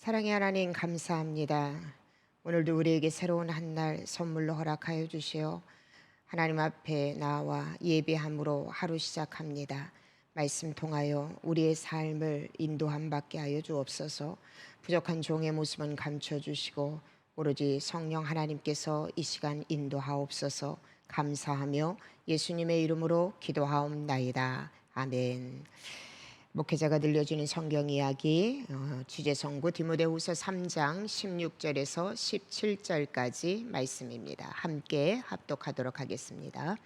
사랑의 하나님 감사합니다. 오늘도 우리에게 새로운 한 날 선물로 허락하여 주시어 하나님 앞에 나와 예배함으로 하루 시작합니다. 말씀 통하여 우리의 삶을 인도함 받게 하여 주옵소서. 부족한 종의 모습은 감춰 주시고 오로지 성령 하나님께서 이 시간 인도하옵소서. 감사하며 예수님의 이름으로 기도하옵나이다. 아멘. 목회자가 들려주는 성경 이야기 지제성구 디모데후서 3장 16절에서 17절까지 말씀입니다. 함께 합독하도록 하겠습니다.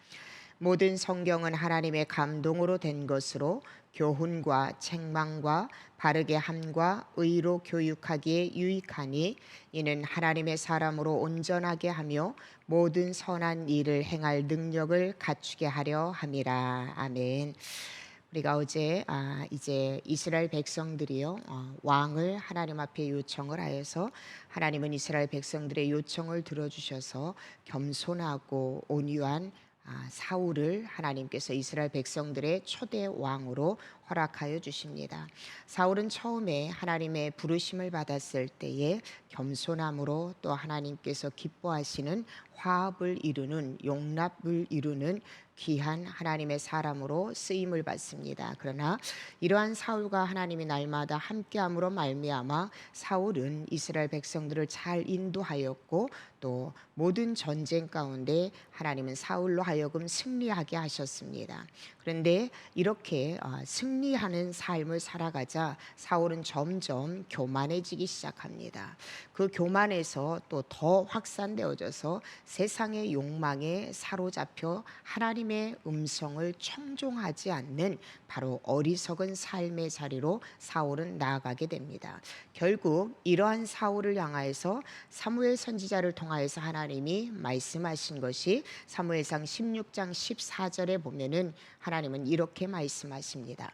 모든 성경은 하나님의 감동으로 된 것으로 교훈과 책망과 바르게 함과 의로 교육하기에 유익하니 이는 하나님의 사람으로 온전하게 하며 모든 선한 일을 행할 능력을 갖추게 하려 함이라. 아멘. 우리가 어제 이제 이스라엘 백성들이요 왕을 하나님 앞에 요청을 하여서 하나님은 이스라엘 백성들의 요청을 들어주셔서 겸손하고 온유한 사울을 하나님께서 이스라엘 백성들의 초대 왕으로 허락하여 주십니다. 사울은 처음에 하나님의 부르심을 받았을 때에 겸손함으로 또 하나님께서 기뻐하시는 화합을 이루는 용납을 이루는 귀한 하나님의 사람으로 쓰임을 받습니다. 그러나 이러한 사울과 하나님이 날마다 함께함으로 말미암아 사울은 이스라엘 백성들을 잘 인도하였고 또 모든 전쟁 가운데 하나님은 사울로 하여금 승리하게 하셨습니다. 그런데 이렇게 승리하는 삶을 살아가자 사울은 점점 교만해지기 시작합니다. 그 교만에서 또 더 확산되어져서 세상의 욕망에 사로잡혀 하나님의 음성을 청종하지 않는 바로 어리석은 삶의 자리로 사울은 나아가게 됩니다. 결국 이러한 사울을 향하여서 사무엘 선지자를 통하여서 하나님이 말씀하신 것이 사무엘상 16장 14절에 보면은 하나님은 이렇게 말씀하십니다.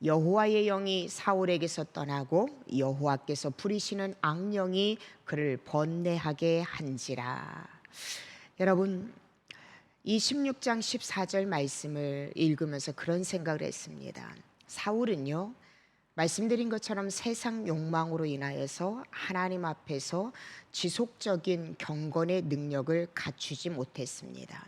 여호와의 영이 사울에게서 떠나고 여호와께서 부리시는 악령이 그를 번뇌하게 한지라. 여러분, 이 16장 14절 말씀을 읽으면서 그런 생각을 했습니다. 사울은요, 말씀드린 것처럼 세상 욕망으로 인하여서 하나님 앞에서 지속적인 경건의 능력을 갖추지 못했습니다.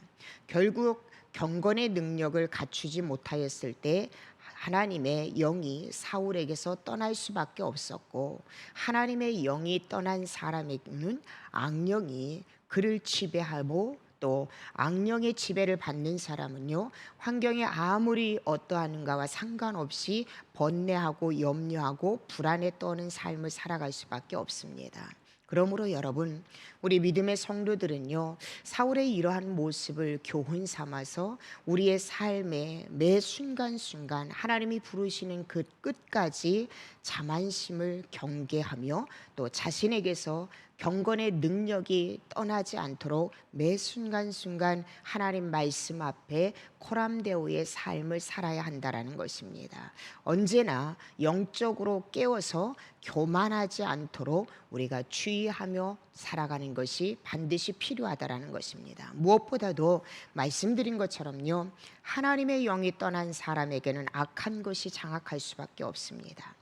결국 경건의 능력을 갖추지 못하였을 때 하나님의 영이 사울에게서 떠날 수밖에 없었고, 하나님의 영이 떠난 사람에게는 악령이 그를 지배하고 또 악령의 지배를 받는 사람은요, 환경이 아무리 어떠한가와 상관없이 번뇌하고 염려하고 불안에 떠는 삶을 살아갈 수밖에 없습니다. 그러므로 여러분, 우리 믿음의 성도들은요, 사울의 이러한 모습을 교훈 삼아서 우리의 삶의 매 순간순간 하나님이 부르시는 그 끝까지 자만심을 경계하며 또 자신에게서 경건의 능력이 떠나지 않도록 매 순간순간 하나님 말씀 앞에 코람데오의 삶을 살아야 한다라는 것입니다. 언제나 영적으로 깨워서 교만하지 않도록 우리가 주의하며 살아가는 것이 반드시 필요하다라는 것입니다. 무엇보다도 말씀드린 것처럼요, 하나님의 영이 떠난 사람에게는 악한 것이 장악할 수밖에 없습니다.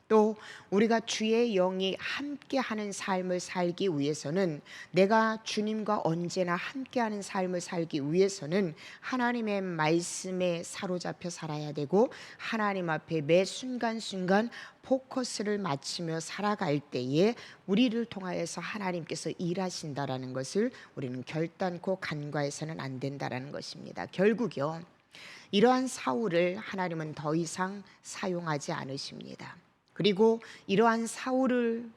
또 우리가 주의 영이 함께하는 삶을 살기 위해서는, 내가 주님과 언제나 함께하는 삶을 살기 위해서는 하나님의 말씀에 사로잡혀 살아야 되고, 하나님 앞에 매 순간순간 포커스를 맞추며 살아갈 때에 우리를 통하여서 하나님께서 일하신다라는 것을 우리는 결단코 간과해서는 안 된다라는 것입니다. 결국요, 이러한 사울을 하나님은 더 이상 사용하지 않으십니다. 그리고 이러한 사울을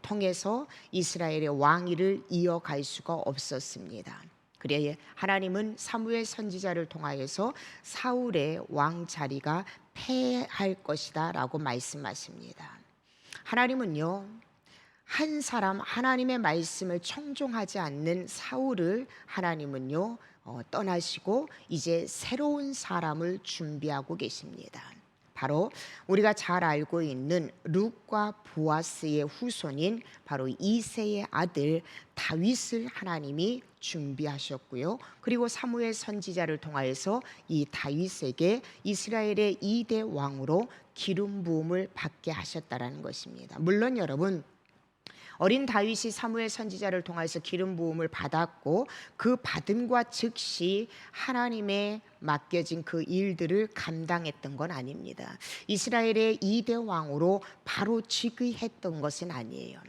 통해서 이스라엘의 왕위를 이어갈 수가 없었습니다. 그래야 하나님은 사무엘 선지자를 통하여서 사울의 왕 자리가 패할 것이다 라고 말씀하십니다. 하나님은요, 한 사람, 하나님의 말씀을 청종하지 않는 사울을 하나님은요 떠나시고 이제 새로운 사람을 준비하고 계십니다. 바로 우리가 잘 알고 있는 룻과 보아스의 후손인 바로 이새의 아들 다윗을 하나님이 준비하셨고요. 그리고 사무엘 선지자를 통하여서 이 다윗에게 이스라엘의 2대 왕으로 기름 부음을 받게 하셨다라는 것입니다. 물론 여러분, 어린 다윗이 사무엘 선지자를 통해서 기름 부음을 받았고 그 받음과 즉시 하나님의 맡겨진 그 일들을 감당했던 건 아닙니다. 이스라엘의 2대 왕으로 바로 즉위했던 것은 아니에요.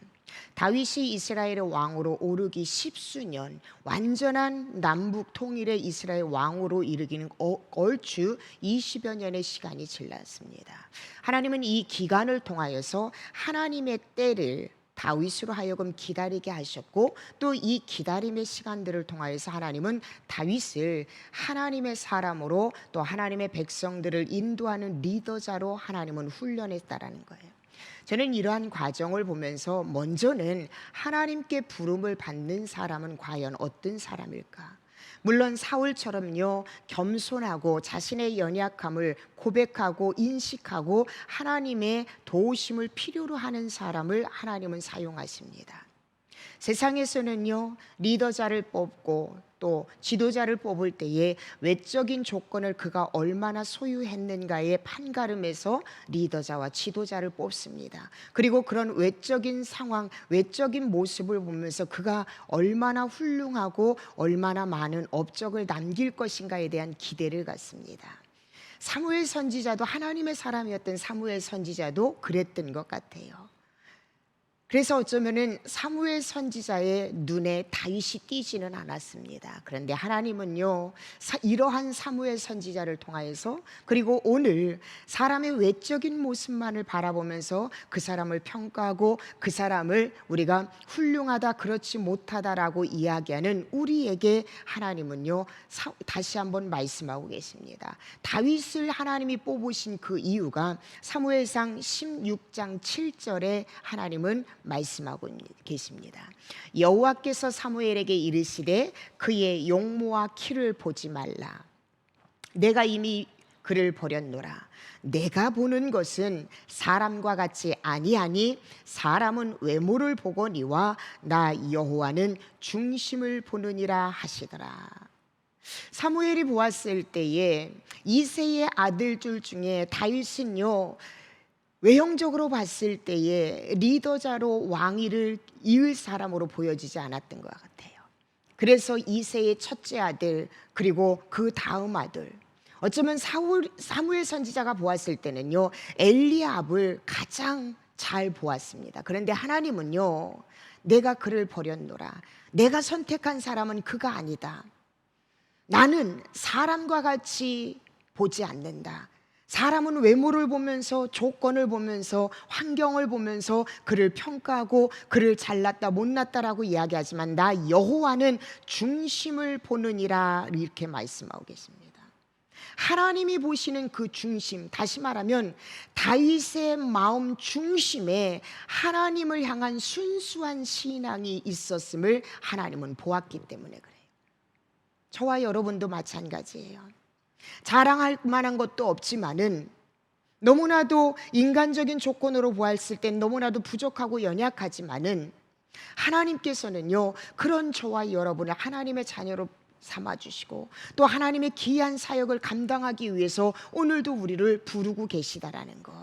다윗이 이스라엘의 왕으로 오르기 십수년, 완전한 남북 통일의 이스라엘 왕으로 이르기는 얼추 20여 년의 시간이 지났습니다. 하나님은 이 기간을 통하여서 하나님의 때를 다윗으로 하여금 기다리게 하셨고, 또 이 기다림의 시간들을 통하여서 하나님은 다윗을 하나님의 사람으로, 또 하나님의 백성들을 인도하는 리더자로 하나님은 훈련했다라는 거예요. 저는 이러한 과정을 보면서 먼저는 하나님께 부름을 받는 사람은 과연 어떤 사람일까? 물론 사울처럼요, 겸손하고 자신의 연약함을 고백하고 인식하고 하나님의 도우심을 필요로 하는 사람을 하나님은 사용하십니다. 세상에서는요, 리더자를 뽑고 또 지도자를 뽑을 때에 외적인 조건을 그가 얼마나 소유했는가의 판가름에서 리더자와 지도자를 뽑습니다. 그리고 그런 외적인 상황, 외적인 모습을 보면서 그가 얼마나 훌륭하고 얼마나 많은 업적을 남길 것인가에 대한 기대를 갖습니다. 사무엘 선지자도, 하나님의 사람이었던 사무엘 선지자도 그랬던 것 같아요. 그래서 어쩌면은 사무엘 선지자의 눈에 다윗이 띄지는 않았습니다. 그런데 하나님은요, 이러한 사무엘 선지자를 통하여서, 그리고 오늘 사람의 외적인 모습만을 바라보면서 그 사람을 평가하고 그 사람을 우리가 훌륭하다, 그렇지 못하다라고 이야기하는 우리에게 하나님은요, 다시 한번 말씀하고 계십니다. 다윗을 하나님이 뽑으신 그 이유가 사무엘상 16장 7절에 하나님은 말씀하고 계십니다. 여호와께서 사무엘에게 이르시되 그의 용모와 키를 보지 말라. 내가 이미 그를 버렸노라. 내가 보는 것은 사람과 같이 아니하니 사람은 외모를 보거니와 나 여호와는 중심을 보느니라 하시더라. 사무엘이 보았을 때에 이새의 아들들 중에 다윗은요, 외형적으로 봤을 때에 리더자로 왕위를 이을 사람으로 보여지지 않았던 것 같아요. 그래서 이새의 첫째 아들, 그리고 그 다음 아들, 어쩌면 사무엘 선지자가 보았을 때는요, 엘리압을 가장 잘 보았습니다. 그런데 하나님은요, 내가 그를 버렸노라. 내가 선택한 사람은 그가 아니다. 나는 사람과 같이 보지 않는다. 사람은 외모를 보면서, 조건을 보면서, 환경을 보면서 그를 평가하고 그를 잘났다 못났다라고 이야기하지만 나 여호와는 중심을 보느니라, 이렇게 말씀하고 계십니다. 하나님이 보시는 그 중심, 다시 말하면 다윗의 마음 중심에 하나님을 향한 순수한 신앙이 있었음을 하나님은 보았기 때문에 그래요. 저와 여러분도 마찬가지예요. 자랑할 만한 것도 없지만은 너무나도 인간적인 조건으로 보았을 땐 너무나도 부족하고 연약하지만은 하나님께서는요, 그런 저와 여러분을 하나님의 자녀로 삼아주시고 또 하나님의 귀한 사역을 감당하기 위해서 오늘도 우리를 부르고 계시다라는 것,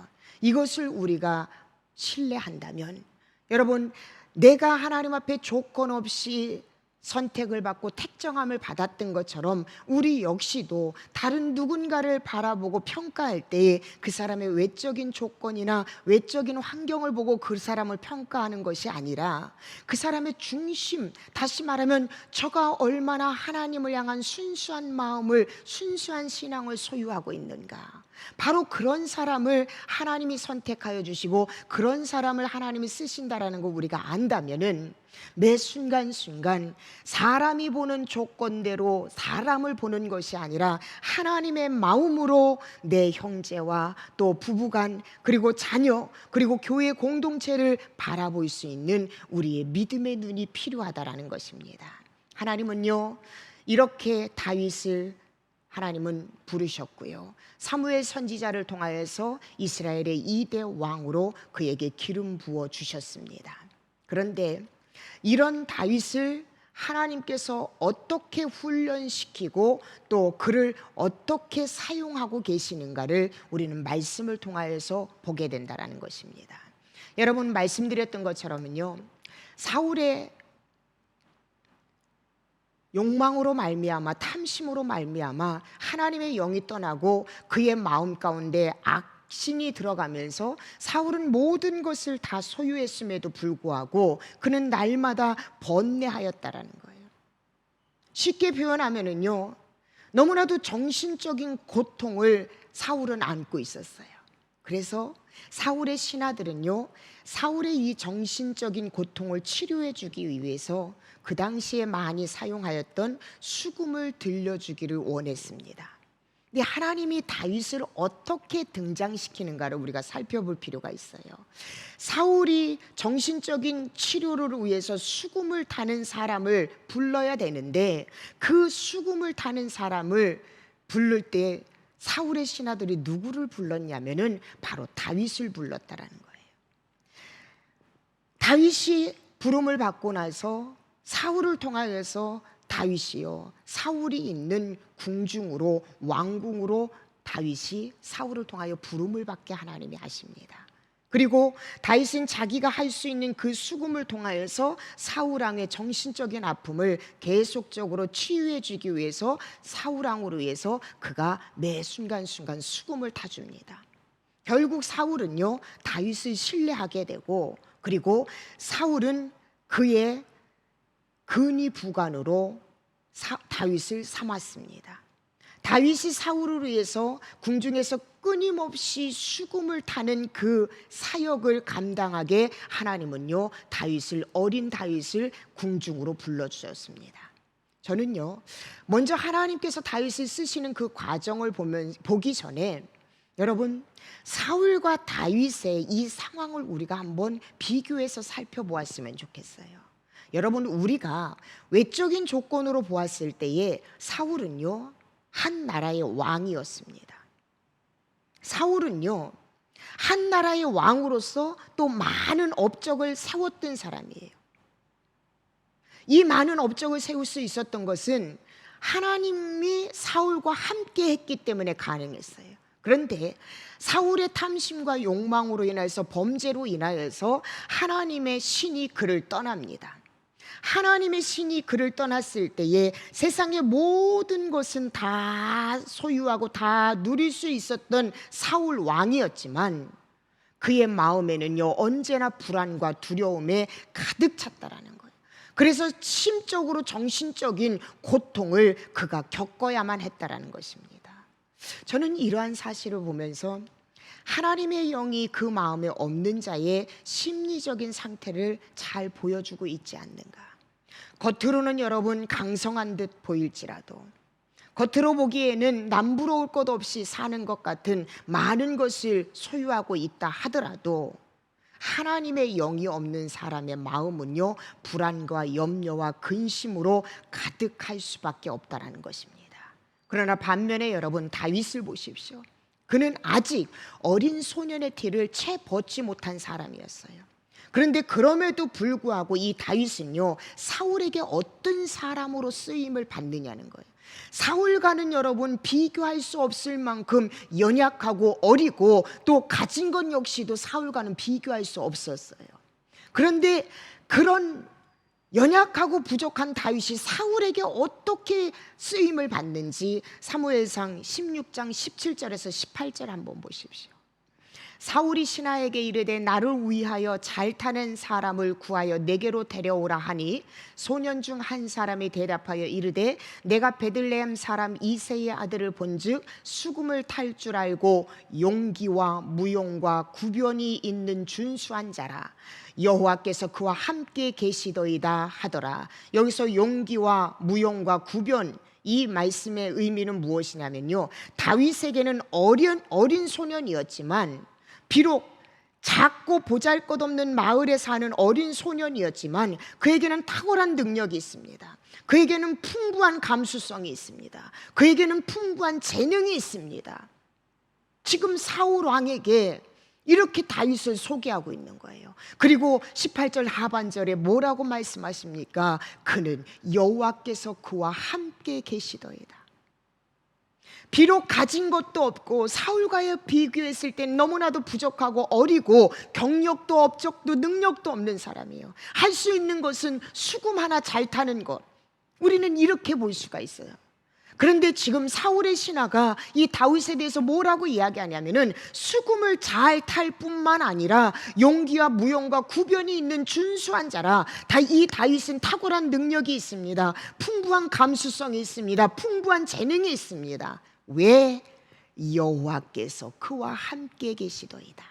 이것을 우리가 신뢰한다면, 여러분, 내가 하나님 앞에 조건 없이 선택을 받고 택정함을 받았던 것처럼 우리 역시도 다른 누군가를 바라보고 평가할 때에 그 사람의 외적인 조건이나 외적인 환경을 보고 그 사람을 평가하는 것이 아니라 그 사람의 중심, 다시 말하면 저가 얼마나 하나님을 향한 순수한 마음을, 순수한 신앙을 소유하고 있는가, 바로 그런 사람을 하나님이 선택하여 주시고 그런 사람을 하나님이 쓰신다라는 거 우리가 안다면은 매 순간순간 사람이 보는 조건대로 사람을 보는 것이 아니라 하나님의 마음으로 내 형제와 또 부부간, 그리고 자녀, 그리고 교회 공동체를 바라볼 수 있는 우리의 믿음의 눈이 필요하다라는 것입니다. 하나님은요, 이렇게 다윗을 하나님은 부르셨고요, 사무엘 선지자를 통하여서 이스라엘의 2대 왕으로 그에게 기름 부어 주셨습니다. 그런데 이런 다윗을 하나님께서 어떻게 훈련시키고 또 그를 어떻게 사용하고 계시는가를 우리는 말씀을 통하여서 보게 된다는 것입니다. 여러분, 말씀드렸던 것처럼요, 사울의 욕망으로 말미암아, 탐심으로 말미암아 하나님의 영이 떠나고 그의 마음 가운데 악신이 들어가면서 사울은 모든 것을 다 소유했음에도 불구하고 그는 날마다 번뇌하였다라는 거예요. 쉽게 표현하면은요, 너무나도 정신적인 고통을 사울은 안고 있었어요. 그래서 사울의 신하들은요, 사울의 이 정신적인 고통을 치료해 주기 위해서 그 당시에 많이 사용하였던 수금을 들려주기를 원했습니다. 근데 하나님이 다윗을 어떻게 등장시키는가를 우리가 살펴볼 필요가 있어요. 사울이 정신적인 치료를 위해서 수금을 타는 사람을 불러야 되는데, 그 수금을 타는 사람을 부를 때 사울의 신하들이 누구를 불렀냐면은 바로 다윗을 불렀다라는 거예요. 다윗이 부름을 받고 나서 사울을 통하여서 다윗이요, 사울이 있는 궁중으로, 왕궁으로 다윗이 사울을 통하여 부름을 받게 하나님이 하십니다. 그리고 다윗은 자기가 할 수 있는 그 수금을 통하여서 사울 왕의 정신적인 아픔을 계속적으로 치유해 주기 위해서 사울 왕으로 위해서 그가 매 순간순간 수금을 타줍니다. 결국 사울은요, 다윗을 신뢰하게 되고, 그리고 사울은 그의 근위 부관으로 다윗을 삼았습니다. 다윗이 사울을 위해서 궁중에서 끊임없이 수금을 타는 그 사역을 감당하게 하나님은요, 어린 다윗을 궁중으로 불러주셨습니다. 저는요, 먼저 하나님께서 다윗을 쓰시는 그 과정을 보기 전에 여러분, 사울과 다윗의 이 상황을 우리가 한번 비교해서 살펴보았으면 좋겠어요. 여러분, 우리가 외적인 조건으로 보았을 때에 사울은요, 한 나라의 왕이었습니다. 사울은요, 한 나라의 왕으로서 또 많은 업적을 세웠던 사람이에요. 이 많은 업적을 세울 수 있었던 것은 하나님이 사울과 함께 했기 때문에 가능했어요. 그런데 사울의 탐심과 욕망으로 인해서, 범죄로 인하여서 하나님의 신이 그를 떠납니다. 하나님의 신이 그를 떠났을 때에 세상의 모든 것은 다 소유하고 다 누릴 수 있었던 사울 왕이었지만 그의 마음에는요, 언제나 불안과 두려움에 가득 찼다라는 거예요. 그래서 심적으로 정신적인 고통을 그가 겪어야만 했다라는 것입니다. 저는 이러한 사실을 보면서 하나님의 영이 그 마음에 없는 자의 심리적인 상태를 잘 보여주고 있지 않는가. 겉으로는 여러분 강성한 듯 보일지라도, 겉으로 보기에는 남부러울 것 없이 사는 것 같은 많은 것을 소유하고 있다 하더라도 하나님의 영이 없는 사람의 마음은요, 불안과 염려와 근심으로 가득할 수밖에 없다라는 것입니다. 그러나 반면에 여러분, 다윗을 보십시오. 그는 아직 어린 소년의 티를 채 벗지 못한 사람이었어요. 그런데 그럼에도 불구하고 이 다윗은요, 사울에게 어떤 사람으로 쓰임을 받느냐는 거예요. 사울과는 여러분 비교할 수 없을 만큼 연약하고 어리고, 또 가진 것 역시도 사울과는 비교할 수 없었어요. 그런데 그런 연약하고 부족한 다윗이 사울에게 어떻게 쓰임을 받는지 사무엘상 16장 17절에서 18절 한번 보십시오. 사울이 신하에게 이르되 나를 위하여 잘 타는 사람을 구하여 내게로 데려오라 하니, 소년 중 한 사람이 대답하여 이르되 내가 베들레헴 사람 이새의 아들을 본즉 수금을 탈 줄 알고 용기와 무용과 구변이 있는 준수한 자라. 여호와께서 그와 함께 계시더이다 하더라. 여기서 용기와 무용과 구변, 이 말씀의 의미는 무엇이냐면요, 다윗에게는 어린 소년이었지만, 비록 작고 보잘것없는 마을에 사는 어린 소년이었지만 그에게는 탁월한 능력이 있습니다. 그에게는 풍부한 감수성이 있습니다. 그에게는 풍부한 재능이 있습니다. 지금 사울 왕에게 이렇게 다윗을 소개하고 있는 거예요. 그리고 18절 하반절에 뭐라고 말씀하십니까? 그는 여호와께서 그와 함께 계시더이다. 비록 가진 것도 없고 사울과의 비교했을 땐 너무나도 부족하고 어리고 경력도 업적도 능력도 없는 사람이에요. 할 수 있는 것은 수금 하나 잘 타는 것, 우리는 이렇게 볼 수가 있어요. 그런데 지금 사울의 신하가 이 다윗에 대해서 뭐라고 이야기하냐면은 수금을 잘 탈 뿐만 아니라 용기와 무용과 구변이 있는 준수한 자라. 이 다윗은 탁월한 능력이 있습니다. 풍부한 감수성이 있습니다. 풍부한 재능이 있습니다. 왜? 여호와께서 그와 함께 계시더이다.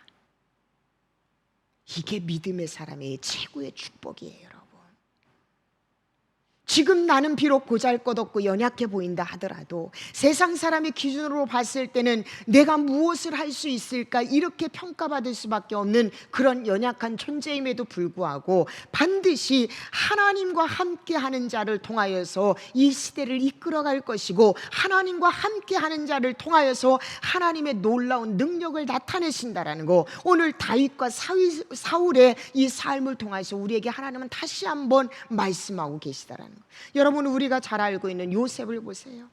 이게 믿음의 사람의 최고의 축복이에요, 여러분. 지금 나는 비록 보잘것없고 연약해 보인다 하더라도 세상 사람의 기준으로 봤을 때는 내가 무엇을 할 수 있을까 이렇게 평가받을 수밖에 없는 그런 연약한 존재임에도 불구하고 반드시 하나님과 함께하는 자를 통하여서 이 시대를 이끌어갈 것이고 하나님과 함께하는 자를 통하여서 하나님의 놀라운 능력을 나타내신다라는 거, 오늘 다윗과 사울의 이 삶을 통해서 우리에게 하나님은 다시 한번 말씀하고 계시다라는 거. 여러분, 우리가 잘 알고 있는 요셉을 보세요.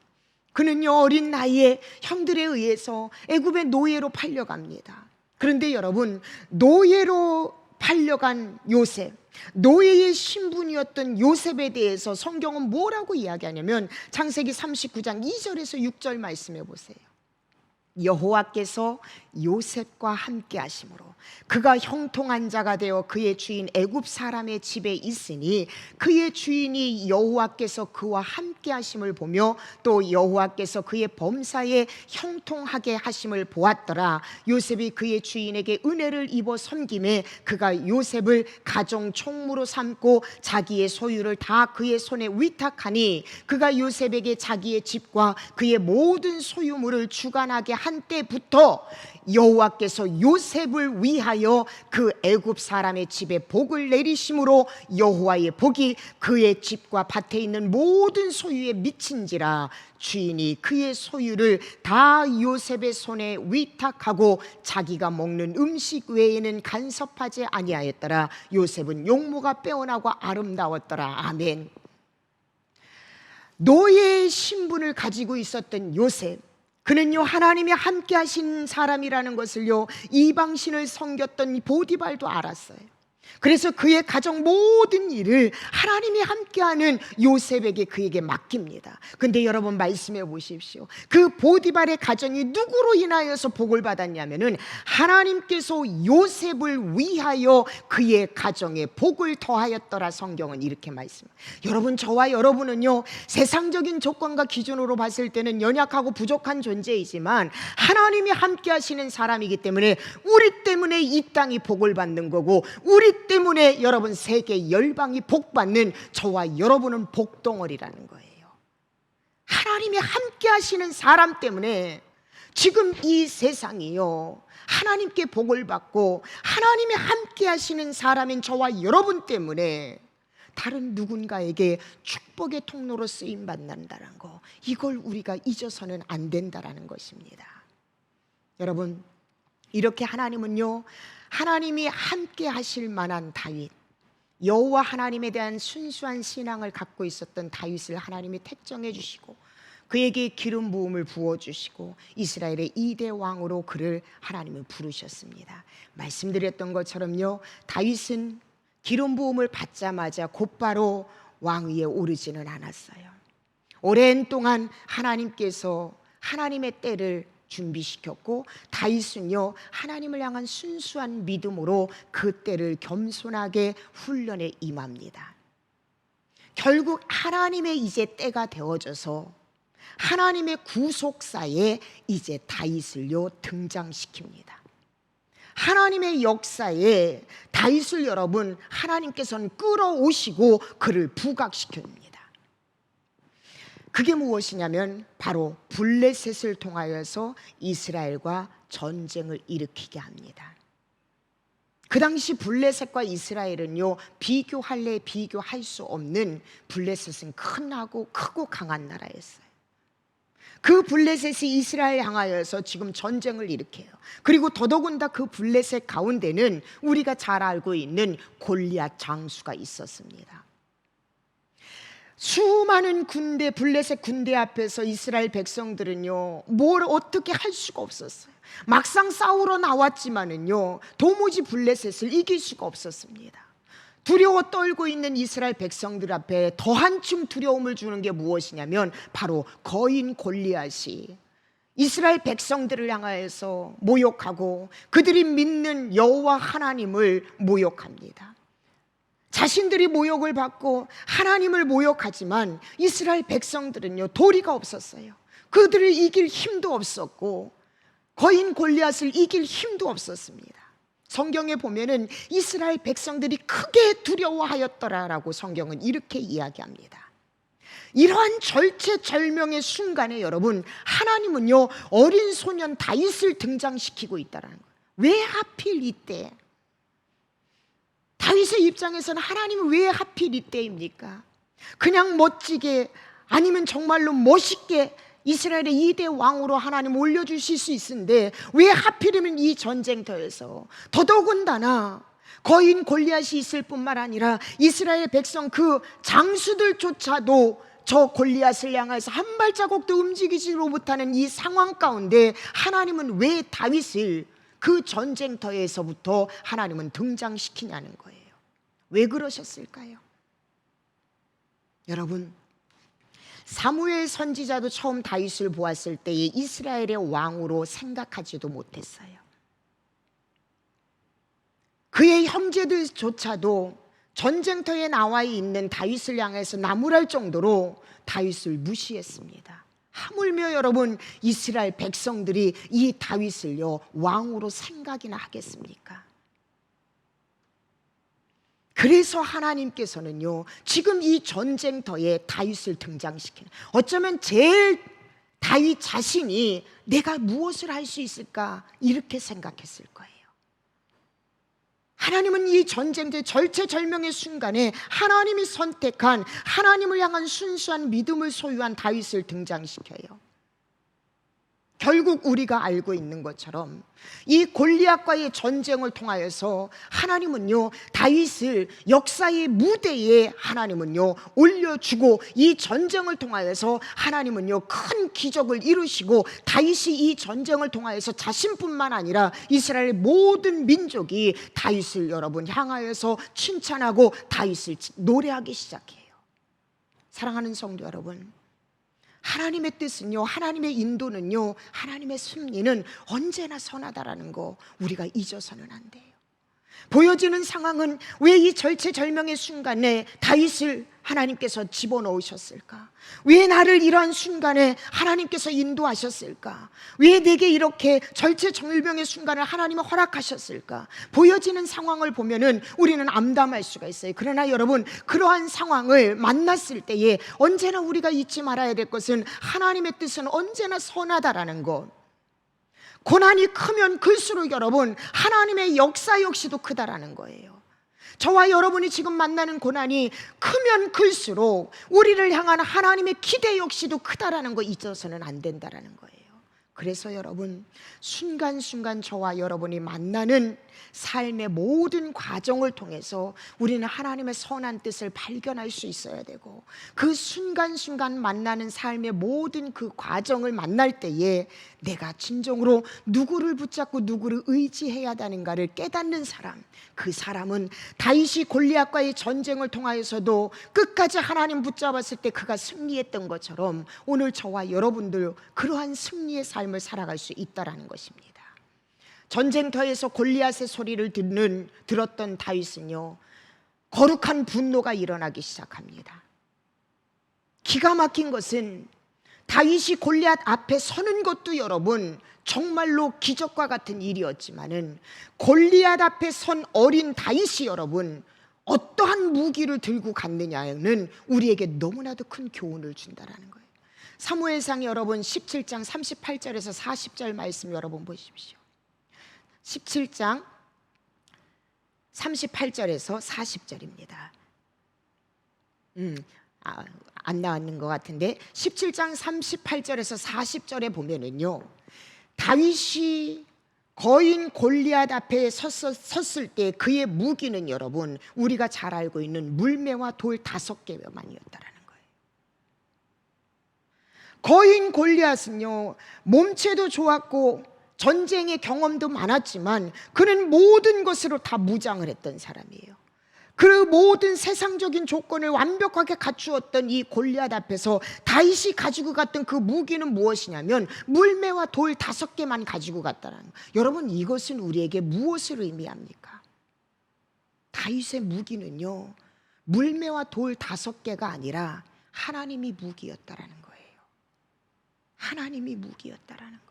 그는요, 어린 나이에 형들에 의해서 애굽의 노예로 팔려갑니다. 그런데 여러분, 노예로 팔려간 요셉, 노예의 신분이었던 요셉에 대해서 성경은 뭐라고 이야기하냐면 창세기 39장 2절에서 6절 말씀해 보세요. 여호와께서 요셉과 함께 하심으로 그가 형통한 자가 되어 그의 주인 애굽 사람의 집에 있으니 그의 주인이 여호와께서 그와 함께 하심을 보며 또 여호와께서 그의 범사에 형통하게 하심을 보았더라. 요셉이 그의 주인에게 은혜를 입어 섬김에 그가 요셉을 가정 총무로 삼고 자기의 소유를 다 그의 손에 위탁하니 그가 요셉에게 자기의 집과 그의 모든 소유물을 주관하게 한 때부터 여호와께서 요셉을 위하여 그 애굽 사람의 집에 복을 내리심으로 여호와의 복이 그의 집과 밭에 있는 모든 소유에 미친지라. 주인이 그의 소유를 다 요셉의 손에 위탁하고 자기가 먹는 음식 외에는 간섭하지 아니하였더라. 요셉은 용모가 빼어나고 아름다웠더라. 아멘. 노예의 신분을 가지고 있었던 요셉, 그는요 하나님이 함께 하신 사람이라는 것을요 이방신을 섬겼던 보디발도 알았어요. 그래서 그의 가정 모든 일을 하나님이 함께하는 요셉에게 그에게 맡깁니다. 근데 여러분 말씀해 보십시오. 그 보디발의 가정이 누구로 인하여서 복을 받았냐면은 하나님께서 요셉을 위하여 그의 가정에 복을 더하였더라. 성경은 이렇게 말씀합니다. 여러분, 저와 여러분은요 세상적인 조건과 기준으로 봤을 때는 연약하고 부족한 존재이지만 하나님이 함께 하시는 사람이기 때문에 우리 때문에 이 땅이 복을 받는 거고, 우리 때문에 여러분 세계 열방이 복받는 저와 여러분은 복덩어리라는 거예요. 하나님이 함께 하시는 사람 때문에 지금 이 세상이요 하나님께 복을 받고 하나님이 함께 하시는 사람인 저와 여러분 때문에 다른 누군가에게 축복의 통로로 쓰임 받는다는 거, 이걸 우리가 잊어서는 안 된다라는 것입니다. 여러분, 이렇게 하나님은요 하나님이 함께 하실 만한 다윗, 여호와 하나님에 대한 순수한 신앙을 갖고 있었던 다윗을 하나님이 택정해 주시고 그에게 기름 부음을 부어주시고 이스라엘의 2대 왕으로 그를 하나님은 부르셨습니다. 말씀드렸던 것처럼요 다윗은 기름 부음을 받자마자 곧바로 왕위에 오르지는 않았어요. 오랜 동안 하나님께서 하나님의 때를 준비시켰고 다윗은요 하나님을 향한 순수한 믿음으로 그 때를 겸손하게 훈련에 임합니다. 결국 하나님의 이제 때가 되어져서 하나님의 구속사에 이제 다윗을요 등장시킵니다. 하나님의 역사에 다윗을 여러분 하나님께서는 끌어오시고 그를 부각시킵니다. 그게 무엇이냐면 바로 블레셋을 통하여서 이스라엘과 전쟁을 일으키게 합니다. 그 당시 블레셋과 이스라엘은요 비교할래 비교할 수 없는, 블레셋은 크고 강한 나라였어요. 그 블레셋이 이스라엘 향하여서 지금 전쟁을 일으켜요. 그리고 더더군다 그 블레셋 가운데는 우리가 잘 알고 있는 골리앗 장수가 있었습니다. 수많은 군대, 블레셋 군대 앞에서 이스라엘 백성들은요, 뭘 어떻게 할 수가 없었어요. 막상 싸우러 나왔지만은요, 도무지 블레셋을 이길 수가 없었습니다. 두려워 떨고 있는 이스라엘 백성들 앞에 더 한층 두려움을 주는 게 무엇이냐면 바로 거인 골리앗이 이스라엘 백성들을 향하여서 모욕하고 그들이 믿는 여호와 하나님을 모욕합니다. 자신들이 모욕을 받고 하나님을 모욕하지만 이스라엘 백성들은요, 도리가 없었어요. 그들을 이길 힘도 없었고 거인 골리앗을 이길 힘도 없었습니다. 성경에 보면은 이스라엘 백성들이 크게 두려워하였더라라고 성경은 이렇게 이야기합니다. 이러한 절체절명의 순간에 여러분, 하나님은요 어린 소년 다윗을 등장시키고 있다라는 거예요. 왜 하필 이때? 다윗의 입장에서는 하나님은 왜 하필 이때입니까? 그냥 멋지게, 아니면 정말로 멋있게 이스라엘의 2대 왕으로 하나님 올려주실 수 있는데 왜 하필이면 이 전쟁터에서, 더더군다나 거인 골리앗이 있을 뿐만 아니라 이스라엘 백성 그 장수들조차도 저 골리앗을 향해서 한 발자국도 움직이지 못하는 이 상황 가운데 하나님은 왜 다윗을 그 전쟁터에서부터 하나님은 등장시키냐는 거예요. 왜 그러셨을까요? 여러분, 사무엘 선지자도 처음 다윗을 보았을 때에 이스라엘의 왕으로 생각하지도 못했어요. 그의 형제들조차도 전쟁터에 나와 있는 다윗을 향해서 나무랄 정도로 다윗을 무시했습니다. 하물며 여러분, 이스라엘 백성들이 이 다윗을요 왕으로 생각이나 하겠습니까? 그래서 하나님께서는요 지금 이 전쟁터에 다윗을 등장시키는, 어쩌면 제일 다윗 자신이 내가 무엇을 할 수 있을까 이렇게 생각했을 거예요. 하나님은 이 전쟁터의 절체절명의 순간에 하나님이 선택한, 하나님을 향한 순수한 믿음을 소유한 다윗을 등장시켜요. 결국 우리가 알고 있는 것처럼 이 골리앗과의 전쟁을 통하여서 하나님은요 다윗을 역사의 무대에 하나님은요 올려주고, 이 전쟁을 통하여서 하나님은요 큰 기적을 이루시고, 다윗이 이 전쟁을 통하여서 자신뿐만 아니라 이스라엘 모든 민족이 다윗을 여러분 향하여서 칭찬하고 다윗을 노래하기 시작해요. 사랑하는 성도 여러분, 하나님의 뜻은요, 하나님의 인도는요, 하나님의 승리는 언제나 선하다라는 거 우리가 잊어서는 안 돼요. 보여지는 상황은 왜 이 절체절명의 순간에 다윗을 하나님께서 집어넣으셨을까? 왜 나를 이러한 순간에 하나님께서 인도하셨을까? 왜 내게 이렇게 절체절명의 순간을 하나님은 허락하셨을까? 보여지는 상황을 보면은 우리는 암담할 수가 있어요. 그러나 여러분, 그러한 상황을 만났을 때에 언제나 우리가 잊지 말아야 될 것은 하나님의 뜻은 언제나 선하다라는 것. 고난이 크면 클수록 여러분, 하나님의 역사 역시도 크다라는 거예요. 저와 여러분이 지금 만나는 고난이 크면 클수록 우리를 향한 하나님의 기대 역시도 크다라는 거 잊어서는 안 된다라는 거예요. 그래서 여러분, 순간순간 저와 여러분이 만나는 삶의 모든 과정을 통해서 우리는 하나님의 선한 뜻을 발견할 수 있어야 되고, 그 순간순간 만나는 삶의 모든 그 과정을 만날 때에 내가 진정으로 누구를 붙잡고 누구를 의지해야 하는가를 깨닫는 사람, 그 사람은 다윗이 골리앗과의 전쟁을 통하여서도 끝까지 하나님 붙잡았을 때 그가 승리했던 것처럼 오늘 저와 여러분들 그러한 승리의 삶을 살아갈 수 있다라는 것입니다. 전쟁터에서 골리앗의 소리를 들었던 다윗은요 거룩한 분노가 일어나기 시작합니다. 기가 막힌 것은 다윗이 골리앗 앞에 서는 것도 여러분 정말로 기적과 같은 일이었지만은, 골리앗 앞에 선 어린 다윗이 여러분 어떠한 무기를 들고 갔느냐는 우리에게 너무나도 큰 교훈을 준다라는 거예요. 사무엘상 여러분 17장 38절에서 40절 말씀 여러분 보십시오. 17장 38절에서 40절입니다. 안 나왔는 것 같은데 17장 38절에서 40절에 보면은요, 다윗이 거인 골리앗 앞에 섰을 때 그의 무기는 여러분 우리가 잘 알고 있는 물매와 돌 5개만이었다라는 거예요. 거인 골리앗은요, 몸체도 좋았고 전쟁의 경험도 많았지만 그는 모든 것으로 다 무장을 했던 사람이에요. 그 모든 세상적인 조건을 완벽하게 갖추었던 이 골리앗 앞에서 다윗이 가지고 갔던 그 무기는 무엇이냐면 물매와 돌 5개만 가지고 갔다는 거예요. 여러분, 이것은 우리에게 무엇을 의미합니까? 다윗의 무기는요, 물매와 돌 5개가 아니라 하나님이 무기였다라는 거예요. 하나님이 무기였다라는 거예요.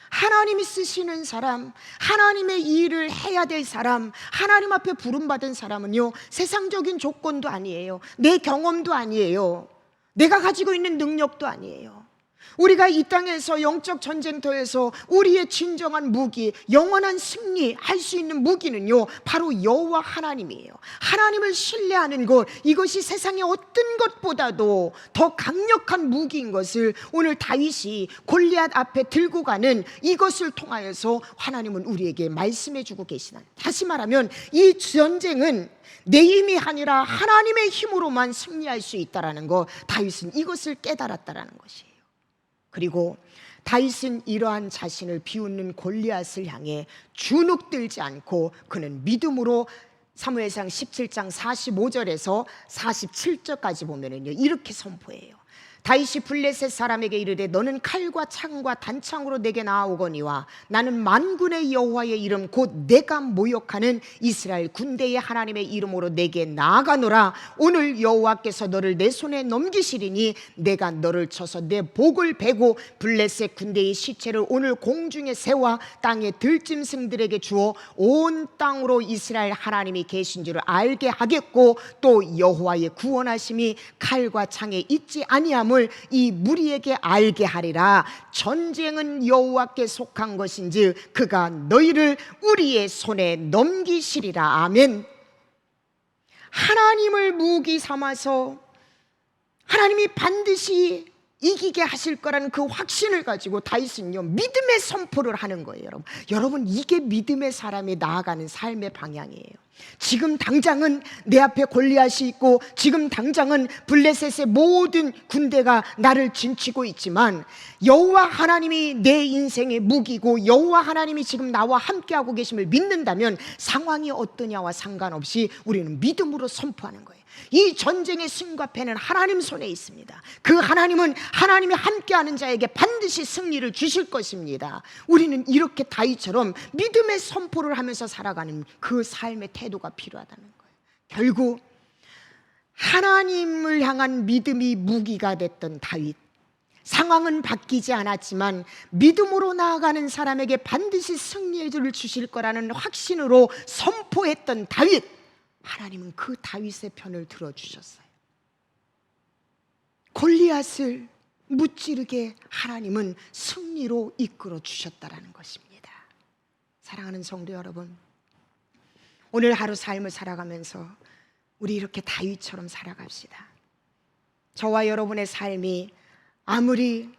하나님이 쓰시는 사람, 하나님의 일을 해야 될 사람, 하나님 앞에 부름받은 사람은요, 세상적인 조건도 아니에요. 내 경험도 아니에요. 내가 가지고 있는 능력도 아니에요. 우리가 이 땅에서 영적 전쟁터에서 우리의 진정한 무기, 영원한 승리할 수 있는 무기는요, 바로 여호와 하나님이에요. 하나님을 신뢰하는 것, 이것이 세상의 어떤 것보다도 더 강력한 무기인 것을 오늘 다윗이 골리앗 앞에 들고 가는 이것을 통하여서 하나님은 우리에게 말씀해 주고 계시다. 다시 말하면 이 전쟁은 내 힘이 아니라 하나님의 힘으로만 승리할 수 있다는 것, 다윗은 이것을 깨달았다는 것이에요. 그리고 다윗은 이러한 자신을 비웃는 골리앗을 향해 주눅들지 않고 그는 믿음으로 사무엘상 17장 45절에서 47절까지 보면은요, 이렇게 선포해요. 다윗이 블레셋 사람에게 이르되 너는 칼과 창과 단창으로 내게 나아오거니와 나는 만군의 여호와의 이름 곧 내가 모욕하는 이스라엘 군대의 하나님의 이름으로 내게 나아가노라. 오늘 여호와께서 너를 내 손에 넘기시리니 내가 너를 쳐서 내 복을 베고 블레셋 군대의 시체를 오늘 공중의 새와 땅의 들짐승들에게 주어 온 땅으로 이스라엘 하나님이 계신 줄을 알게 하겠고 또 여호와의 구원하심이 칼과 창에 있지 아니함을 이 무리에게 알게 하리라. 전쟁은 여호와께 속한 것인즉 그가 너희를 우리의 손에 넘기시리라. 아멘. 하나님을 무기 삼아서 하나님이 반드시 이기게 하실 거라는 그 확신을 가지고 다윗은요, 믿음의 선포를 하는 거예요. 여러분, 이게 믿음의 사람이 나아가는 삶의 방향이에요. 지금 당장은 내 앞에 골리앗이 있고 지금 당장은 블레셋의 모든 군대가 나를 진치고 있지만 여호와 하나님이 내 인생의 무기고 여호와 하나님이 지금 나와 함께하고 계심을 믿는다면 상황이 어떠냐와 상관없이 우리는 믿음으로 선포하는 거예요. 이 전쟁의 승과 패는 하나님 손에 있습니다. 그 하나님은 하나님이 함께하는 자에게 반드시 승리를 주실 것입니다. 우리는 이렇게 다윗처럼 믿음의 선포를 하면서 살아가는 그 삶의 태도가 필요하다는 거예요. 결국 하나님을 향한 믿음이 무기가 됐던 다윗, 상황은 바뀌지 않았지만 믿음으로 나아가는 사람에게 반드시 승리를 주실 거라는 확신으로 선포했던 다윗, 하나님은 그 다윗의 편을 들어주셨어요. 골리앗을 무찌르게 하나님은 승리로 이끌어 주셨다라는 것입니다. 사랑하는 성도 여러분, 오늘 하루 삶을 살아가면서 우리 이렇게 다윗처럼 살아갑시다. 저와 여러분의 삶이 아무리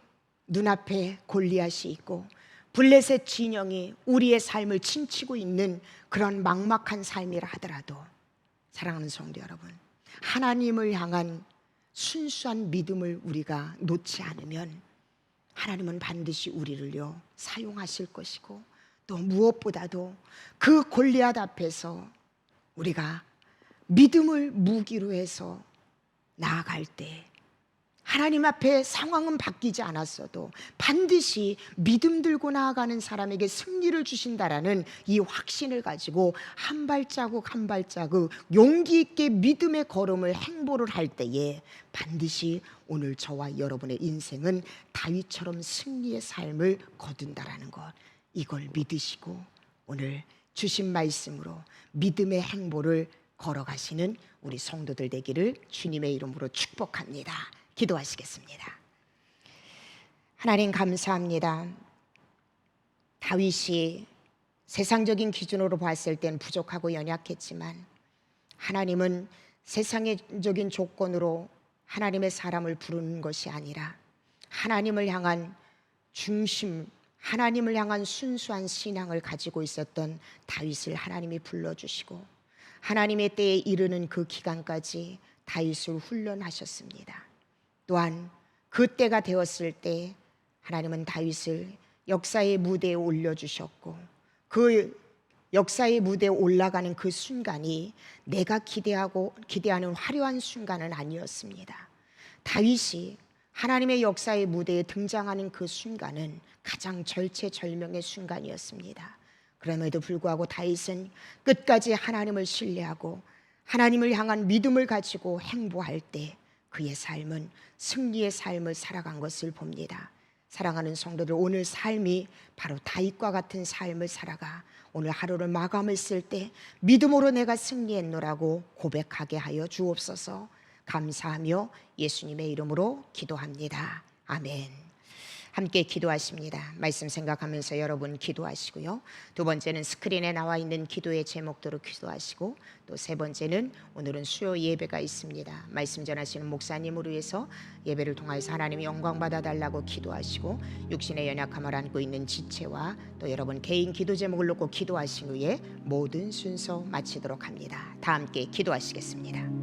눈앞에 골리앗이 있고 블레셋 진영이 우리의 삶을 침치고 있는 그런 막막한 삶이라 하더라도 사랑하는 성도 여러분, 하나님을 향한 순수한 믿음을 우리가 놓지 않으면 하나님은 반드시 우리를요 사용하실 것이고 또 무엇보다도 그 골리앗 앞에서 우리가 믿음을 무기로 해서 나아갈 때 하나님 앞에 상황은 바뀌지 않았어도 반드시 믿음 들고 나아가는 사람에게 승리를 주신다라는 이 확신을 가지고 한 발자국 한 발자국 용기 있게 믿음의 걸음을 행보를 할 때에 반드시 오늘 저와 여러분의 인생은 다윗처럼 승리의 삶을 거둔다라는 것, 이걸 믿으시고 오늘 주신 말씀으로 믿음의 행보를 걸어가시는 우리 성도들 되기를 주님의 이름으로 축복합니다. 기도하시겠습니다. 하나님 감사합니다. 다윗이 세상적인 기준으로 봤을 땐 부족하고 연약했지만 하나님은 세상적인 조건으로 하나님의 사람을 부르는 것이 아니라 하나님을 향한 중심, 하나님을 향한 순수한 신앙을 가지고 있었던 다윗을 하나님이 불러주시고 하나님의 때에 이르는 그 기간까지 다윗을 훈련하셨습니다. 또한 그때가 되었을 때 하나님은 다윗을 역사의 무대에 올려주셨고, 그 역사의 무대에 올라가는 그 순간이 내가 기대하는 화려한 순간은 아니었습니다. 다윗이 하나님의 역사의 무대에 등장하는 그 순간은 가장 절체절명의 순간이었습니다. 그럼에도 불구하고 다윗은 끝까지 하나님을 신뢰하고 하나님을 향한 믿음을 가지고 행보할 때 그의 삶은 승리의 삶을 살아간 것을 봅니다. 사랑하는 성도들, 오늘 삶이 바로 다윗과 같은 삶을 살아가 오늘 하루를 마감했을 때 믿음으로 내가 승리했노라고 고백하게 하여 주옵소서. 감사하며 예수님의 이름으로 기도합니다. 아멘. 함께 기도하십니다. 말씀 생각하면서 여러분 기도하시고요. 두 번째는 스크린에 나와 있는 기도의 제목대로 기도하시고, 또 세 번째는 오늘은 수요 예배가 있습니다. 말씀 전하시는 목사님을 위해서 예배를 통해서 하나님의 영광 받아달라고 기도하시고, 육신의 연약함을 안고 있는 지체와 또 여러분 개인 기도 제목을 놓고 기도하신 후에 모든 순서 마치도록 합니다. 다 함께 기도하시겠습니다.